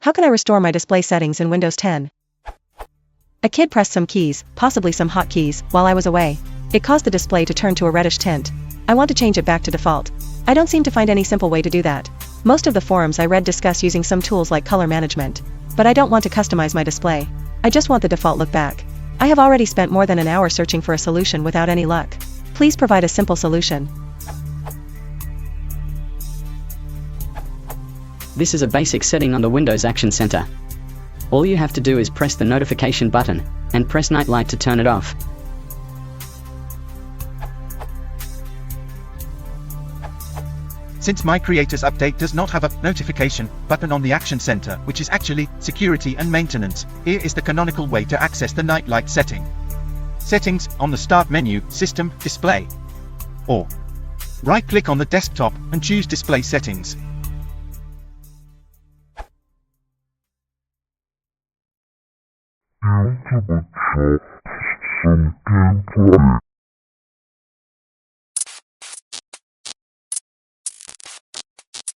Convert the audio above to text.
How can I restore my display settings in Windows 10? A kid pressed some keys, possibly some hotkeys, while I was away. It caused the display to turn to a reddish tint. I want to change it back to default. I don't seem to find any simple way to do that. Most of the forums I read discuss using some tools like color management. But I don't want to customize my display. I just want the default look back. I have already spent more than an hour searching for a solution without any luck. Please provide a simple solution. This is a basic setting on the Windows Action Center. All you have to do is press the notification button, and press night light to turn it off. Since my Creators Update does not have a notification button on the Action Center, which is actually security and maintenance, here is the canonical way to access the night light setting. Settings, on the Start menu, System, Display. Or right-click on the desktop and choose Display Settings. Into the chat some gameplay.